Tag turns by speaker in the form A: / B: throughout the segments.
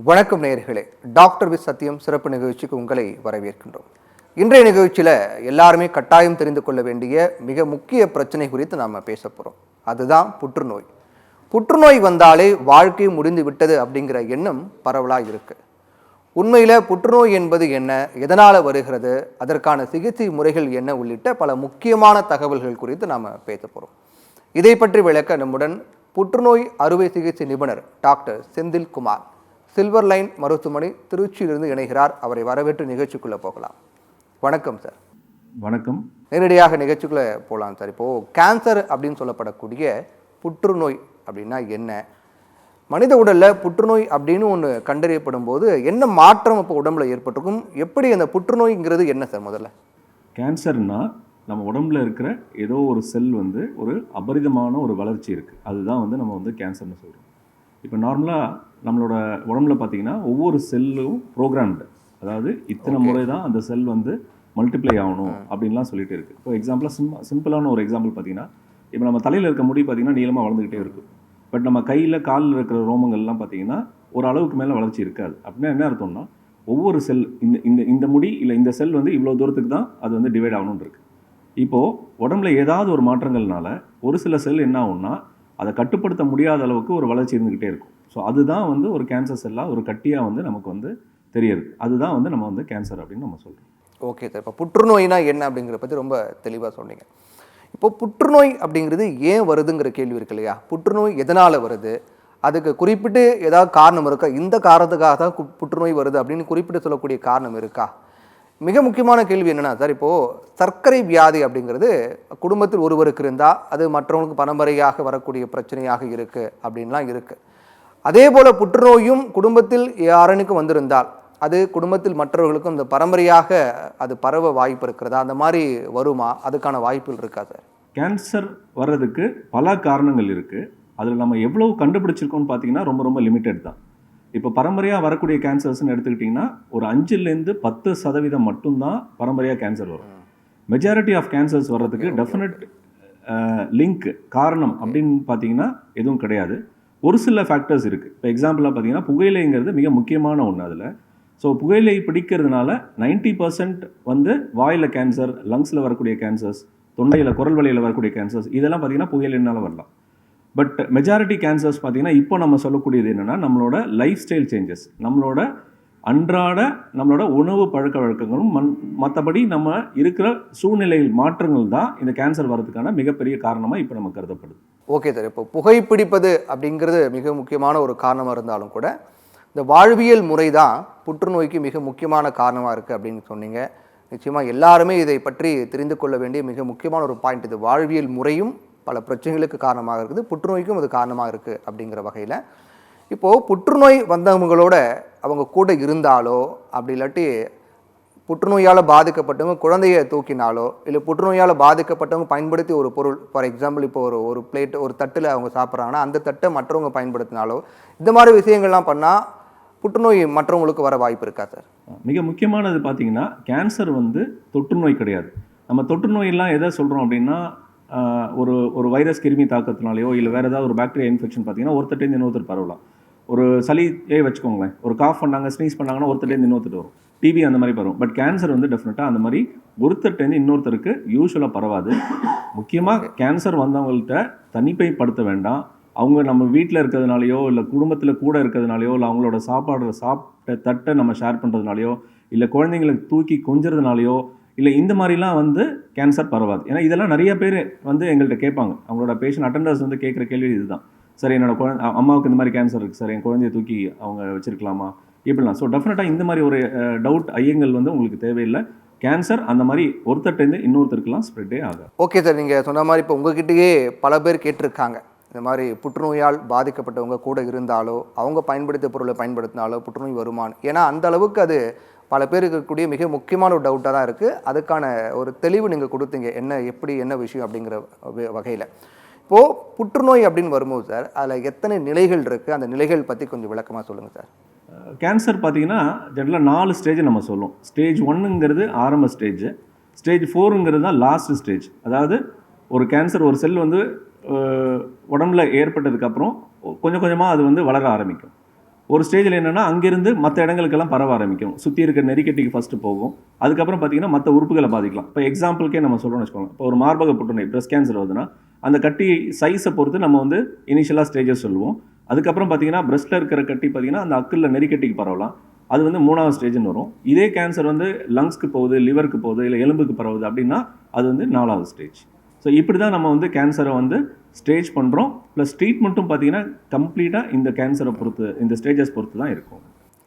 A: வணக்கம் நேயர்களே, doctor V சத்தியம் சிறப்பு நிகழ்ச்சிக்கு உங்களை வரவேற்கின்றோம். இன்றைய நிகழ்ச்சியில் எல்லாருமே கட்டாயம் தெரிந்து கொள்ள வேண்டிய மிக முக்கிய பிரச்சனை குறித்து நாம் பேச போகிறோம். அதுதான் புற்றுநோய். புற்றுநோய் வந்தாலே வாழ்க்கை முடிந்து விட்டது அப்படிங்கிற எண்ணம் பரவலாக இருக்குது. உண்மையில் புற்றுநோய் என்பது என்ன, எதனால் வருகிறது, அதற்கான சிகிச்சை முறைகள் என்ன உள்ளிட்ட பல முக்கியமான தகவல்கள் குறித்து நாம் பேச போகிறோம். இதை பற்றி விளக்க நம்முடன் புற்றுநோய் அறுவை சிகிச்சை நிபுணர் doctor Senthil Kumar silver line மருத்துவமனை திருச்சியிலிருந்து இணைகிறார். அவரை வரவேற்று நிகழ்ச்சிக்குள்ளே போகலாம். வணக்கம் சார்.
B: வணக்கம்.
A: நேரடியாக நிகழ்ச்சிக்குள்ளே போகலாம் சார். இப்போது கேன்சர் அப்படின்னு சொல்லப்படக்கூடிய புற்றுநோய் அப்படின்னா என்ன, மனித உடலில் புற்றுநோய் அப்படின்னு ஒன்று கண்டறியப்படும் போது என்ன மாற்றம் இப்போ உடம்புல ஏற்பட்டிருக்கும், எப்படி அந்த புற்றுநோய்ங்கிறது என்ன சார்? முதல்ல
B: கேன்சர்னா நம்ம உடம்புல இருக்கிற ஏதோ ஒரு செல் ஒரு அபரிதமான ஒரு வளர்ச்சி இருக்குது, அதுதான் நம்ம கேன்சர்னு சொல்கிறோம். இப்போ நார்மலாக நம்மளோட உடம்புல பார்த்தீங்கன்னா ஒவ்வொரு செல்லும் ப்ரோக்ராம்டு, அதாவது இத்தனை முறை தான் அந்த செல் மல்டிப்ளை ஆகணும் அப்படின்லாம் சொல்லிட்டு இருக்குது. இப்போ எக்ஸாம்பிளாக சிம்பிளான ஒரு எக்ஸாம்பிள் பார்த்தீங்கன்னா, இப்போ நம்ம தலையில் இருக்க முடி பார்த்தீங்கன்னா நீளமாக வளர்ந்துக்கிட்டே இருக்கும். பட் நம்ம கையில் காலில் இருக்கிற ரோமங்கள்லாம் பார்த்தீங்கன்னா ஒரு அளவுக்கு மேலே வளர்ச்சி இருக்காது. அப்படின்னா என்ன அர்த்தம்னா, ஒவ்வொரு செல் இந்த இந்த இந்த முடி இல்லை இந்த செல் இவ்வளோ தூரத்துக்கு தான் அது டிவைட் ஆகணும்னு இருக்குது. இப்போது உடம்புல ஏதாவது ஒரு மாற்றங்கள்னால ஒரு சில செல் என்ன ஆகும்னா அதை கட்டுப்படுத்த முடியாத அளவுக்கு ஒரு வளர்ச்சி இருந்துக்கிட்டே இருக்கும். ஸோ அதுதான் ஒரு கேன்சர் செல்லாக ஒரு கட்டியாக நமக்கு தெரியுது. அதுதான் நம்ம கேன்சர் அப்படின்னு நம்ம சொல்கிறோம்.
A: Okay sir. இப்போ புற்றுநோய்னா என்ன அப்படிங்கிறத பற்றி ரொம்ப தெளிவாக சொன்னீங்க. இப்போ புற்றுநோய் அப்படிங்கிறது ஏன் வருதுங்கிற கேள்வி இருக்கு இல்லையா? புற்றுநோய் எதனால் வருது, அதுக்கு குறிப்பிட்டு ஏதாவது காரணம் இருக்கா, இந்த காரணத்துக்காக தான் புற்றுநோய் வருது அப்படின்னு குறிப்பிட்டு சொல்லக்கூடிய காரணம் இருக்கா? மிக முக்கியமான கேள்வி என்னென்னா சார், இப்போது சர்க்கரை வியாதி அப்படிங்கிறது குடும்பத்தில் ஒருவருக்கு இருந்தால் அது மற்றவங்களுக்கு பரம்பரையாக வரக்கூடிய பிரச்சனையாக இருக்குது அப்படின்லாம் இருக்குது. அதே போல் புற்றுநோயும் குடும்பத்தில் யாரனுக்கும் வந்திருந்தால் அது குடும்பத்தில் மற்றவர்களுக்கும் இந்த பரம்பரையாக அது பரவ வாய்ப்பு இருக்கிறதா, அந்த மாதிரி வருமா, அதுக்கான வாய்ப்புகள் இருக்கா சார்?
B: கேன்சர் வர்றதுக்கு பல காரணங்கள் இருக்குது. அதில் நம்ம எவ்வளோ கண்டுபிடிச்சிருக்கோம்னு பார்த்தீங்கன்னா ரொம்ப ரொம்ப லிமிட்டட் தான். இப்போ பரம்பரையாக வரக்கூடிய கேன்சர்ஸ்ன்னு எடுத்துக்கிட்டிங்கன்னா ஒரு 5-10% மட்டும்தான் பரம்பரையாக கேன்சர் வரும். மெஜாரிட்டி ஆஃப் கேன்சர்ஸ் வர்றதுக்கு டெஃபினட் லிங்க் காரணம் அப்படின்னு பார்த்தீங்கன்னா எதுவும் கிடையாது. ஒரு சில ஃபேக்டர்ஸ் இருக்குது. இப்போ எக்ஸாம்பிளாக பார்த்தீங்கன்னா புகையிலைங்கிறது மிக முக்கியமான ஒன்று. அதில் ஸோ புகையிலை பிடிக்கிறதுனால 90% வாயில் கேன்சர், லங்ஸில் வரக்கூடிய கேன்சர்ஸ், தொண்டையில் குரல் வழியில் வரக்கூடிய கேன்சர்ஸ், இதெல்லாம் பார்த்தீங்கன்னா புகையிலைனால வரலாம். பட் மெஜாரிட்டி கேன்சர்ஸ் பார்த்தீங்கன்னா இப்போ நம்ம சொல்லக்கூடியது என்னென்னா நம்மளோட லைஃப் ஸ்டைல் சேஞ்சஸ், நம்மளோட உணவு பழக்க வழக்கங்களும் மற்றபடி நம்ம இருக்கிற சூழ்நிலையில் மாற்றங்கள் தான் இந்த கேன்சர் வர்றதுக்கான மிகப்பெரிய காரணமாக இப்போ நம்ம கருதப்படுது.
A: Okay sir. இப்போ புகைப்பிடிப்பது அப்படிங்கிறது மிக முக்கியமான ஒரு காரணமாக இருந்தாலும் கூட இந்த வாழ்வியல் முறை தான் புற்றுநோய்க்கு மிக முக்கியமான காரணமாக இருக்குது அப்படின்னு சொன்னீங்க. நிச்சயமாக எல்லாருமே இதை பற்றி தெரிந்து கொள்ள வேண்டிய மிக முக்கியமான ஒரு பாயிண்ட் இது. வாழ்வியல் முறையும் பல பிரச்சனைகளுக்கு காரணமாக இருக்குது, புற்றுநோய்க்கும் அது காரணமாக இருக்குது அப்படிங்கிற வகையில் இப்போது புற்றுநோய் வந்தவங்களோட அவங்க கூட இருந்தாலோ அப்படி இல்லாட்டி புற்றுநோயால் பாதிக்கப்பட்டவங்க குழந்தைய தூக்கினாலோ இல்லை புற்றுநோயால் பாதிக்கப்பட்டவங்க பயன்படுத்தி ஒரு பொருள், ஃபார் எக்ஸாம்பிள் இப்போ ஒரு பிளேட் ஒரு தட்டில் அவங்க சாப்பிட்றாங்கன்னா அந்த தட்டை மற்றவங்க பயன்படுத்தினாலோ இந்த மாதிரி விஷயங்கள்லாம் பண்ணால் புற்றுநோய் மற்றவங்களுக்கு வர வாய்ப்பு இருக்கா சார்?
B: மிக முக்கியமானது பார்த்தீங்கன்னா கேன்சர் தொற்றுநோய் கிடையாது. நம்ம தொற்றுநோயெல்லாம் எதை சொல்கிறோம் அப்படின்னா ஒரு வைரஸ் கிருமி தாக்கத்தினாலேயோ இல்லை வேறு ஏதாவது ஒரு பாக்டீரியா இன்ஃபெக்ஷன் பார்த்தீங்கன்னா ஒருத்தட்டேருந்து இன்னொருத்தர் பரவலாம். ஒரு சளியே வச்சுக்கோங்களேன், ஒரு காஃப் பண்ணாங்க, ஸ்னீஸ் பண்ணாங்கன்னா ஒருத்தட்டேருந்து இன்னொருத்தர் வரும். டிபி அந்த மாதிரி பரவும். பட் கேன்சர் டெஃபினட்டாக அந்த மாதிரி ஒருத்தர்ட்டேருந்து இன்னொருத்தருக்கு யூஸ்வலாக பரவாது. முக்கியமாக கேன்சர் வந்தவங்கள்ட்ட தனிமைப்படுத்த வேண்டாம். அவங்க நம்ம வீட்டில் இருக்கிறதுனாலையோ இல்லை குடும்பத்தில் கூட இருக்கிறதுனாலையோ இல்லை அவங்களோட சாப்பிட்ட தட்டை நம்ம ஷேர் பண்ணுறதுனாலையோ இல்லை குழந்தைங்களுக்கு தூக்கி கொஞ்சறதுனாலையோ இல்லை இந்த மாதிரிலாம் கேன்சர் பரவாது. ஏன்னா இதெல்லாம் நிறைய பேர் எங்கள்கிட்ட கேட்பாங்க. அவங்களோட பேஷண்ட் அட்டெண்டர்ஸ் கேட்குற கேள்வி இதுதான். சார் என்னோட அம்மாவுக்கு இந்த மாதிரி கேன்சர் இருக்குது சார், என் குழந்தைய தூக்கி அவங்க வச்சிருக்கலாமா இப்படிலாம். ஸோ டெஃபினட்டாக இந்த மாதிரி ஒரு டவுட் ஐயங்கள் உங்களுக்கு தேவையில்லை. கேன்சர் அந்த மாதிரி ஒருத்தட்டேருந்து இன்னொருத்தருக்குலாம் ஸ்ப்ரெட்டே ஆகும்.
A: Okay sir. நீங்கள் சொன்ன மாதிரி இப்போ உங்ககிட்டயே பல பேர் கேட்டிருக்காங்க, இந்த மாதிரி புற்றுநோயால் பாதிக்கப்பட்டவங்க கூட இருந்தாலோ அவங்க பயன்படுத்திய பொருளை பயன்படுத்தினாலோ புற்றுநோய் வருமானு. ஏன்னா அந்த அளவுக்கு அது பல பேர் இருக்கக்கூடிய மிக முக்கியமான ஒரு டவுட்டாக தான் இருக்குது. அதுக்கான ஒரு தெளிவு நீங்கள் கொடுத்தீங்க, என்ன விஷயம் அப்படிங்கிற வகையில். இப்போது புற்றுநோய் அப்படின்னு வரும்போது சார் அதில் எத்தனை நிலைகள் இருக்குது, அந்த நிலைகள் பற்றி கொஞ்சம் விளக்கமாக சொல்லுங்கள் சார்.
B: கேன்சர் பார்த்தீங்கன்னா ஜென்ரலாக 4 ஸ்டேஜ் நம்ம சொல்லுவோம். ஸ்டேஜ் 1ங்கிறது ஆரம்ப ஸ்டேஜ், ஸ்டேஜ் 4ங்கிறது தான் லாஸ்ட் ஸ்டேஜ். அதாவது ஒரு கேன்சர் ஒரு செல் உடம்புல ஏற்பட்டதுக்கப்புறம் கொஞ்சம் கொஞ்சமாக அது வளர ஆரம்பிக்கும். ஒரு ஸ்டேஜில் என்னென்னா அங்கேருந்து மற்ற இடங்களுக்கெல்லாம் பரவ ஆரம்பிக்கும். சுற்றி இருக்க நெறிக்கட்டிக்கு ஃபஸ்ட்டு போகும். அதுக்கப்புறம் பார்த்தீங்கன்னா மற்ற உறுப்புகளை பாதிக்கலாம். இப்போ எக்ஸாம்பிளுக்கே நம்ம சொல்கிறோம்னு வச்சுக்கோங்க, இப்போ ஒரு மார்பக புற்றுநோய் பிரஸ்ட் கேன்சர் வருதுன்னா அந்த கட்டி சைஸை பொறுத்து நம்ம வந்து இனிஷியலாக ஸ்டேஜஸ் சொல்லுவோம். அதுக்கப்புறம் பார்த்தீங்கன்னா பிரஸ்ட்டில் இருக்கிற கட்டி பார்த்தீங்கன்னா அந்த அக்கில் நெறிக்கட்டிக்கு பரவலாம். அது வந்து 3வது ஸ்டேஜ்னு வரும். இதே கேன்சர் வந்து லங்ஸ்க்கு போகுது, லிவருக்கு போகுது, இல்லை எலும்புக்கு பரவுது அப்படின்னா அது வந்து 4வது ஸ்டேஜ். ஸோ இப்படி தான் நம்ம வந்து கேன்சரை வந்து ஸ்டேஜ் பண்ணுறோம். ப்ளஸ் ட்ரீட்மெண்ட்டும் பார்த்தீங்கன்னா கம்ப்ளீட்டாக இந்த கேன்சரை பொறுத்து, இந்த ஸ்டேஜஸ் பொறுத்து தான் இருக்கும்.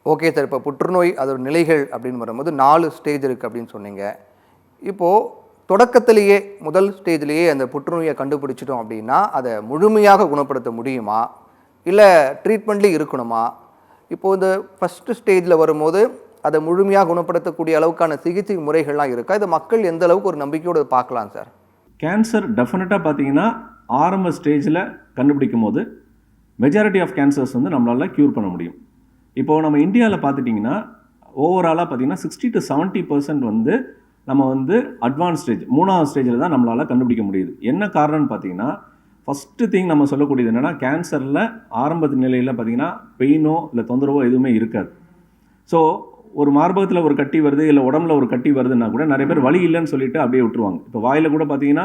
A: ஓகே சார், இப்போ புற்றுநோய் அதோட நிலைகள் அப்படின்னு வரும்போது 4 ஸ்டேஜ் இருக்குது அப்படின்னு சொன்னீங்க. இப்போது தொடக்கத்திலேயே முதல் ஸ்டேஜ்லேயே அந்த புற்றுநோயை கண்டுபிடிச்சிட்டோம் அப்படின்னா அதை முழுமையாக குணப்படுத்த முடியுமா, இல்லை ட்ரீட்மெண்ட்லேயே இருக்கணுமா? இப்போது இந்த ஃபஸ்ட்டு ஸ்டேஜில் வரும்போது அதை முழுமையாக குணப்படுத்தக்கூடிய அளவுக்கான சிகிச்சை முறைகள்லாம் இருக்கா? இதை மக்கள் எந்த அளவுக்கு ஒரு நம்பிக்கையோடு பார்க்கலாம் சார்?
B: கேன்சர் டெஃபினட்டாக பார்த்தீங்கன்னா ஆரம்ப ஸ்டேஜில் கண்டுபிடிக்கும் போது மெஜாரிட்டி ஆஃப் கேன்சர்ஸ் வந்து நம்மளால் க்யூர் பண்ண முடியும். இப்போது நம்ம இந்தியாவில் பார்த்துட்டிங்கன்னா ஓவராலாக பார்த்தீங்கன்னா 60 to 70% வந்து நம்ம வந்து அட்வான்ஸ் ஸ்டேஜ் 3வது ஸ்டேஜில் தான் நம்மளால் கண்டுபிடிக்க முடியுது. என்ன காரணம்னு பார்த்தீங்கன்னா ஃபஸ்ட்டு திங் நம்ம சொல்லக்கூடியது என்னென்னா கேன்சரில் ஆரம்ப நிலையில் பார்த்தீங்கன்னா பெயினோ இல்லை தொந்தரவோ எதுவுமே இருக்காது. ஸோ ஒரு மார்பகத்தில் ஒரு கட்டி வருது, இல்லை உடம்புல ஒரு கட்டி வருதுன்னா கூட நிறைய பேர் வலி இல்லைன்னு சொல்லிட்டு அப்படியே விட்டுருவாங்க. இப்போ வாயில் கூட பார்த்தீங்கன்னா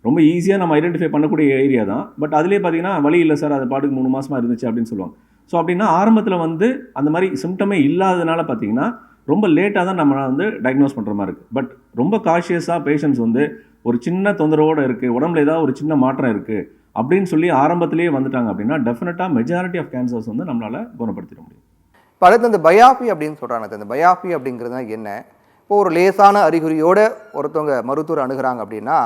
B: ரொம்ப ஈஸியாக நம்ம ஐடென்டிஃபை பண்ணக்கூடிய ஏரியா தான். பட் அதிலே பார்த்தீங்கன்னா வலி இல்லை சார், அது பாட்டுக்கு 3 மாதமாக இருந்துச்சு அப்படின்னு சொல்லுவாங்க. ஸோ அப்படின்னா ஆரம்பத்தில் வந்து அந்த மாதிரி சிம்டமே இல்லாததுனால பார்த்தீங்கன்னா ரொம்ப லேட்டாக தான் நம்ம வந்து டயக்னோஸ் பண்ணுற மாதிரி இருக்குது. பட் ரொம்ப காஷியஸாக பேஷண்ட்ஸ் வந்து ஒரு சின்ன தொந்தரவோடு இருக்குது, உடம்புல ஏதாவது ஒரு சின்ன மாற்றம் இருக்குது அப்படின்னு சொல்லி ஆரம்பத்திலேயே வந்துட்டாங்க அப்படின்னா டெஃபினட்டாக மெஜாரிட்டி ஆஃப் கேன்சர்ஸ் வந்து நம்மளால் குணப்படுத்திட முடியும்.
A: இப்போ அடுத்து அந்த பயாபி அப்படின்னு சொல்கிறாங்க. அந்த பயாபி அப்படிங்கிறது என்ன? இப்போ ஒரு லேசான அறிகுறியோடு ஒருத்தவங்க மருத்துவர் அணுகிறாங்க அப்படின்னா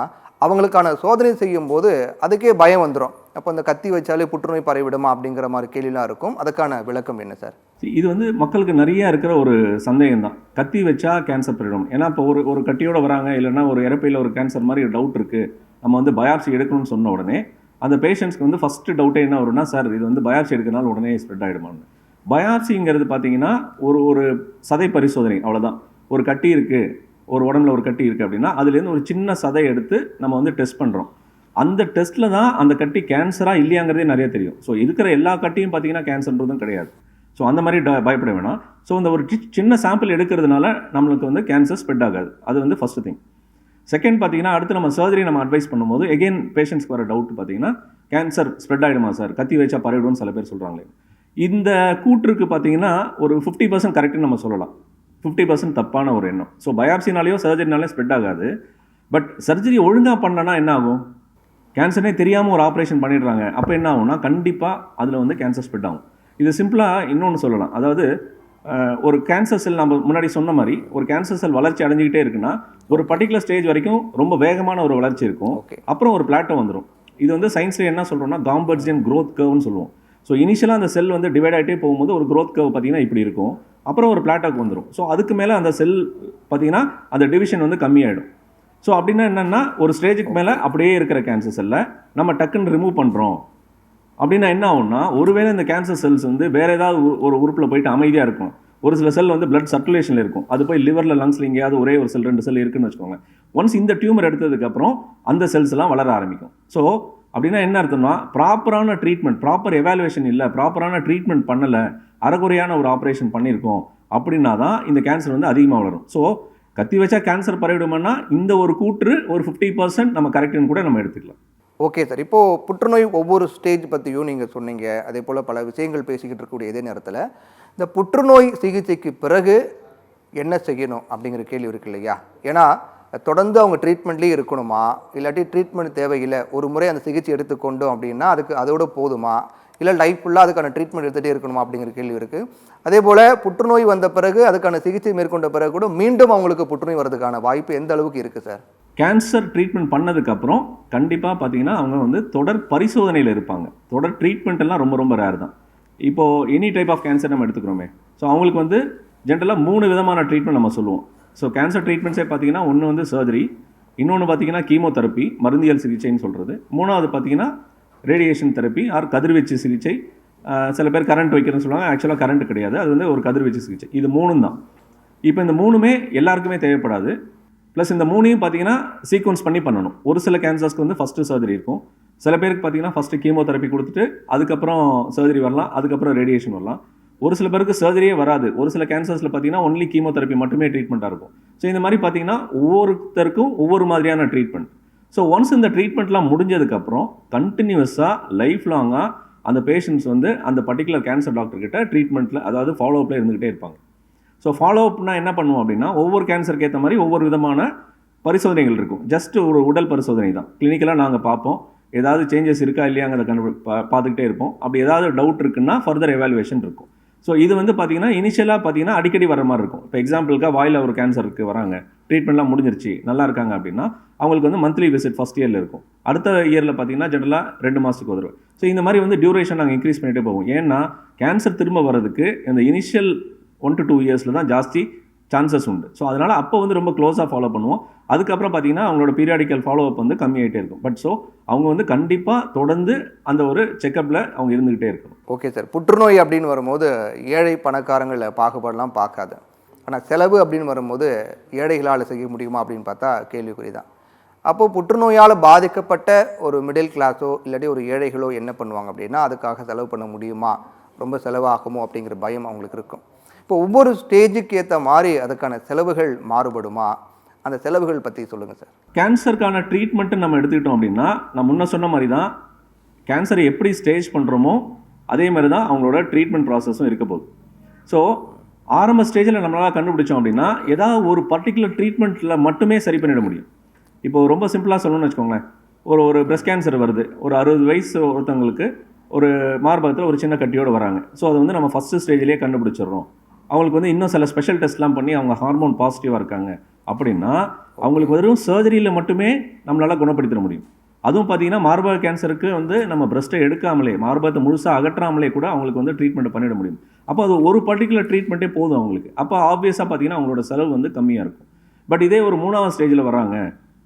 A: அவங்களுக்கான சோதனை செய்யும் போது அதுக்கே பயம் வந்துடும். அப்போ அந்த கத்தி வச்சாலே புற்றுநோய் பரவிடுமா அப்படிங்கிற மாதிரி கேள்விலாம் இருக்கும். அதுக்கான விளக்கம் என்ன சார்?
B: இது வந்து மக்களுக்கு நிறைய இருக்கிற ஒரு சந்தேகம் தான், கத்தி வச்சா கேன்சர் பரவிடும். ஏன்னா இப்போ ஒரு கட்டியோடு வராங்க, இல்லைன்னா ஒரு இறப்பையில் ஒரு கேன்சர் மாதிரி டவுட் இருக்குது, நம்ம வந்து பயாப்சி எடுக்கணும்னு சொன்ன உடனே அந்த பேஷண்ட்ஸ்க்கு வந்து ஃபஸ்ட்டு டவுட்டே என்ன வரும்னா, சார் இது வந்து பயாப்சி எடுக்கிறனால உடனே ஸ்ப்ரெட் ஆகிடுமான்னு. பயாப்சிங்கிறது பார்த்தீங்கன்னா ஒரு சதை பரிசோதனை, அவ்வளோதான். ஒரு கட்டி இருக்குது, ஒரு உடம்புல ஒரு கட்டி இருக்குது அப்படின்னா அதுலேருந்து ஒரு சின்ன சதை எடுத்து நம்ம வந்து டெஸ்ட் பண்ணுறோம். அந்த டெஸ்ட்டில் தான் அந்த கட்டி கேன்சராக இல்லையாங்கிறதே நிறைய தெரியும். ஸோ இருக்கிற எல்லா கட்டியும் பார்த்தீங்கன்னா கேன்சர்ன்றதும் கிடையாது. ஸோ அந்த மாதிரி பயப்பட வேணாம். ஸோ இந்த ஒரு சின்ன சாம்பிள் எடுக்கிறதுனால நம்மளுக்கு வந்து கேன்சர் ஸ்ப்ரெட் ஆகாது. அது வந்து ஃபஸ்ட்டு திங். செகண்ட் பார்த்தீங்கன்னா அடுத்து நம்ம சர்ஜரி நம்ம அட்வைஸ் பண்ணும்போது எகெயின் பேஷண்ட்ஸ்க்கு வர டவுட் பார்த்தீங்கன்னா கேன்சர் ஸ்ப்ரெட் ஆகிடுமா சார், கத்தி வச்சா பரவிடும்னு சில பேர் சொல்கிறாங்களே. இந்த கூற்றுக்கு பார்த்தீங்கன்னா ஒரு 50% கரெக்டுன்னு நம்ம சொல்லலாம், 50% தப்பான ஒரு எண்ணம். ஸோ பயாப்சினாலேயோ சர்ஜரினாலேயோ ஸ்ப்ரெட் ஆகாது. பட் சர்ஜரி ஒழுங்காக பண்ணனா என்ன ஆகும், கேன்சரே தெரியாமல் ஒரு ஆப்ரேஷன் பண்ணிடுறாங்க, அப்போ என்ன ஆகும்னா கண்டிப்பாக அதில் வந்து கேன்சர் ஸ்ப்ரெட் ஆகும். இது சிம்பிளாக இன்னொன்று சொல்லலாம், அதாவது ஒரு கேன்சர் செல் நம்ம முன்னாடி சொன்ன மாதிரி ஒரு கேன்சர் செல் வளர்ச்சி அடைஞ்சிக்கிட்டே இருக்குன்னா ஒரு பர்டிகுலர் ஸ்டேஜ் வரைக்கும் ரொம்ப வேகமான ஒரு வளர்ச்சி இருக்கும், அப்புறம் ஒரு பிளாட்டோ வந்துடும். இது வந்து சயின்ஸில் என்ன சொல்கிறோம்னா காம்பர்ஜியன் க்ரோத் கர்வ்னு சொல்லுவோம். ஸோ இனிஷியலாக அந்த செல் வந்து டிவைட் ஆகிட்டே போகும்போது ஒரு க்ரோத் கர்வ் பார்த்தீங்கன்னா இப்படி இருக்கும், அப்புறம் ஒரு பிளாட்டாக்கு வந்துடும். ஸோ அதுக்கு மேலே அந்த செல் பார்த்தீங்கன்னா அந்த டிவிஷன் வந்து கம்மியாயிடும். ஸோ அப்படின்னா என்னென்னா ஒரு ஸ்டேஜுக்கு மேலே அப்படியே இருக்கிற கேன்சர் செல்லை நம்ம டக்குன்னு ரிமூவ் பண்ணுறோம் அப்படின்னா என்ன ஆகும்னா, ஒருவேளை இந்த கேன்சர் செல்ஸ் வந்து வேறு ஏதாவது ஒரு உறுப்பில் போயிட்டு அமைதியாக இருக்கும். ஒரு சில செல் வந்து பிளட் சர்க்குலேஷனில் இருக்கும், அது போய் லிவரில் லங்ஸில் எங்கேயாவது ஒரே ஒரு செல் 2 செல் இருக்குன்னு வச்சுக்கோங்க. ஒன்ஸ் இந்த டியூமர் எடுத்ததுக்கப்புறம் அந்த செல்ஸ் எல்லாம் வளர ஆரம்பிக்கும். ஸோ அப்படின்னா என்ன அர்த்தம்னா ப்ராப்பரான ட்ரீட்மெண்ட், ப்ராப்பர் எவாலுவேஷன் இல்லை, ப்ராப்பரான ட்ரீட்மெண்ட் பண்ணலை, அரைகுறையான ஒரு ஆப்ரேஷன் பண்ணியிருக்கோம் அப்படின்னா தான் இந்த கேன்சர் வந்து அதிகமாக வளரும். ஸோ கத்தி வச்சா கேன்சர் பரவிடுமான்னா இந்த ஒரு கூற்று ஒரு 50% நம்ம கரெக்டுன்னு கூட நம்ம எடுத்துக்கலாம்.
A: ஓகே சார், இப்போது புற்றுநோய் ஒவ்வொரு ஸ்டேஜ் பற்றியும் நீங்கள் சொன்னீங்க, அதே போல் பல விஷயங்கள் பேசிக்கிட்டு இருக்கக்கூடிய இதே நேரத்தில் இந்த புற்றுநோய் சிகிச்சைக்கு பிறகு என்ன செய்யணும் அப்படிங்கிற கேள்வி இருக்கு இல்லையா? ஏன்னா தொடர்ந்து அவங்க ட்ரீட்மெண்ட்லேயே இருக்கணுமா, இல்லாட்டி ட்ரீட்மெண்ட் தேவையில்லை, ஒரு முறை அந்த சிகிச்சை எடுத்துக்கொண்டோம் அப்படின்னா அதோட போதுமா, இல்லை லைஃப் ஃபுல்லாக அதுக்கான ட்ரீட்மெண்ட் எடுத்துகிட்டே இருக்கணுமா அப்படிங்கிற கேள்வி இருக்குது. அதே போல் புற்றுநோய் வந்த பிறகு அதுக்கான சிகிச்சை மேற்கொண்ட பிறகு கூட மீண்டும் அவங்களுக்கு புற்றுநோய் வரதுக்கான வாய்ப்பு எந்த அளவுக்கு இருக்குது சார்?
B: கேன்சர் ட்ரீட்மெண்ட் பண்ணதுக்கப்புறம் கண்டிப்பாக பார்த்தீங்கன்னா அவங்க வந்து தொடர் பரிசோதனையில் இருப்பாங்க. தொடர் ட்ரீட்மெண்ட் எல்லாம் ரொம்ப ரொம்ப ரேர் தான். இப்போது எனி டைப் ஆஃப் கேன்சர் நம்ம எடுத்துக்கிறோமே, ஸோ அவங்களுக்கு வந்து ஜென்ரலாக 3 விதமான ட்ரீட்மெண்ட் நம்ம சொல்லுவோம். ஸோ கேன்சர் ட்ரீட்மெண்ட்ஸே பார்த்தீங்கன்னா ஒன்று வந்து சர்ஜரி, இன்னொன்று பார்த்தீங்கன்னா கீமோதெரப்பி மருந்தியல் சிகிச்சைன்னு சொல்கிறது, 3வது பார்த்தீங்கன்னா ரேடியேஷன் தெரப்பி ஆர் கதிர்வீச்சு சிகிச்சை. சில பேர் கரண்ட் வைக்கிறேன்னு சொல்லுவாங்க, ஆக்சுவலாக கரண்ட் கிடையாது, அது வந்து ஒரு கதிர்வீச்சு சிகிச்சை. இது 3 தான். இப்போ இந்த 3மே எல்லாருக்குமே தேவைப்படாது. ப்ளஸ் இந்த 3ஐயும் பார்த்தீங்கன்னா சீக்வன்ஸ் பண்ணி பண்ணணும். ஒரு சில கேன்சர்ஸ்க்கு வந்து ஃபஸ்ட்டு சர்ஜரி இருக்கும், சில பேருக்கு பார்த்தீங்கன்னா ஃபஸ்ட்டு கீமோதெரப்பி கொடுத்துட்டு அதுக்கப்புறம் சர்ஜரி வரலாம், அதுக்கப்புறம் ரேடியேஷன் வரலாம். ஒரு சில பேருக்கு சர்ஜரியே வராது. ஒரு சில கேன்சர்ஸில் பார்த்தீங்கன்னா ஒன்லி கீமோதெரப்பி மட்டுமே ட்ரீட்மெண்ட்டாக இருக்கும். ஸோ இந்த மாதிரி பார்த்தீங்கன்னா ஒவ்வொருத்தருக்கும் ஒவ்வொரு மாதிரியான ட்ரீட்மெண்ட். ஸோ ஒன்ஸ் இந்த ட்ரீட்மெண்ட்லாம் முடிஞ்சதுக்கப்புறம் கண்டினியூஸாக லைஃப் லாங்காக அந்த பேஷண்ட்ஸ் வந்து அந்த பர்டிகுலர் கேன்சர் டாக்டர் கிட்ட ட்ரீட்மெண்ட்டில், அதாவது ஃபாலோ அப்பில் இருந்துகிட்டே இருப்பாங்க. ஸோ ஃபாலோ அப்னா என்ன பண்ணுவோம் அப்படின்னா, ஒவ்வொரு கேன்சருக்கு ஏற்ற மாதிரி ஒவ்வொரு விதமான பரிசோதனைகள் இருக்கும். ஜஸ்ட் ஒரு உடல் பரிசோதனை தான். கிளினிக்கலாக நாங்கள் பார்ப்போம், ஏதாவது சேஞ்சஸ் இருக்கா இல்லையாங்கிறத பார்த்துக்கிட்டே இருப்போம். அப்படி ஏதாவது டவுட் இருக்குன்னா ஃபர்தர் எவாலுவேஷன் இருக்கும். ஸோ இது வந்து பார்த்தீங்கன்னா இனிஷியலாக பார்த்தீங்கன்னா அடிக்கடி வர மாதிரி இருக்கும். இப்போ எக்ஸாம்பிளுக்காக வாயில் ஒரு கேன்சருக்கு வராங்க, ட்ரீட்மெண்ட்லாம் முடிஞ்சிருச்சு, நல்லா இருக்காங்க அப்படின்னா அவங்களுக்கு வந்து மந்த்லி விசிட் ஃபஸ்ட் இயரில் இருக்கும். அடுத்த இயரில் பார்த்தீங்கன்னா ஜென்ரலாக 2 மாதத்துக்கு வருது. ஸோ இந்த மாதிரி வந்து டியூரேஷன் நாங்கள் இன்க்ரீஸ் பண்ணிகிட்டே போவோம். ஏன்னா கேன்சர் திரும்ப வர்றதுக்கு இந்த இனிஷியல் 1 to 2 இயர்ஸில் தான் ஜாஸ்தி சான்சஸ் உண்டு. ஸோ அதனால் அப்போ வந்து ரொம்ப க்ளோஸாக ஃபாலோ பண்ணுவோம். அதுக்கப்புறம் பார்த்தீங்கன்னா அவங்களோட பீரியாடிக்கல் ஃபாலோ அப் வந்து கம்மியாகிட்டே இருக்கும். பட் ஸோ அவங்க வந்து கண்டிப்பாக தொடர்ந்து அந்த ஒரு செக்கப்பில் அவங்க இருந்துக்கிட்டே இருக்கணும்.
A: Okay sir. புற்றுநோய் அப்படின்னு வரும்போது ஏழை பணக்காரங்களை பாகுபாடெல்லாம் பார்க்காது. ஆனால் செலவு அப்படின்னு வரும்போது ஏழைகளால் செய்ய முடியுமா அப்படின்னு பார்த்தா கேள்விக்குறி தான். அப்போது புற்றுநோயால் பாதிக்கப்பட்ட ஒரு மிடில் கிளாஸோ இல்லாட்டி ஒரு ஏழைகளோ என்ன பண்ணுவாங்க அப்படின்னா, அதுக்காக செலவு பண்ண முடியுமா, ரொம்ப செலவாகுமோ அப்படிங்கிற பயம் அவங்களுக்கு இருக்கும். இப்போ ஒவ்வொரு ஸ்டேஜுக்கு ஏற்ற மாதிரி அதுக்கான செலவுகள் மாறுபடுமா? அந்த செலவுகள் பற்றி சொல்லுங்கள் சார்.
B: கேன்சருக்கான ட்ரீட்மெண்ட்டு நம்ம எடுத்துக்கிட்டோம் அப்படின்னா, நான் முன்ன சொன்ன மாதிரி தான் கேன்சரை எப்படி ஸ்டேஜ் பண்ணுறோமோ அதே மாதிரி தான் அவங்களோட ட்ரீட்மெண்ட் ப்ராசஸும் இருக்க போகுது. ஸோ ஆரம்ப ஸ்டேஜில் நம்மளால் கண்டுபிடிச்சோம் அப்படின்னா ஏதாவது ஒரு பர்டிகுலர் ட்ரீட்மெண்ட்டில் மட்டுமே சரி பண்ணிட முடியும். இப்போ ரொம்ப சிம்பிளாக சொல்லணும்னு வச்சுக்கோங்களேன், ஒரு பிரஸ்ட் கேன்சர் வருது, ஒரு 60 வயசு ஒருத்தவங்களுக்கு ஒரு மார்பகத்தில் ஒரு சின்ன கட்டியோடு வராங்க. ஸோ அது வந்து நம்ம ஃபஸ்ட்டு ஸ்டேஜ்லேயே கண்டுபிடிச்சிடுறோம். அவங்களுக்கு வந்து இன்னும் சில ஸ்பெஷல் டெஸ்ட்லாம் பண்ணி அவங்க ஹார்மோன் பாசிட்டிவாக இருக்காங்க அப்படின்னா அவங்களுக்கு வெறும் சர்ஜரியில் மட்டுமே நம்மளால் குணப்படுத்திட முடியும். அதுவும் பார்த்தீங்கன்னா மார்பக கேன்சருக்கு வந்து நம்ம பிரஸ்ட்டை எடுக்காமலே, மார்பகத்தை முழுசாக அகற்றாமலே கூட அவங்களுக்கு வந்து ட்ரீட்மெண்ட் பண்ணிட முடியும். அப்போ அது ஒரு பர்டிகுலர் ட்ரீட்மெண்ட்டே போதும் அவங்களுக்கு. அப்போ ஆப்வியஸாக பார்த்தீங்கன்னா அவங்களோட செலவு வந்து கம்மியாக இருக்கும். பட் இதே ஒரு 3வது ஸ்டேஜில் வராங்க,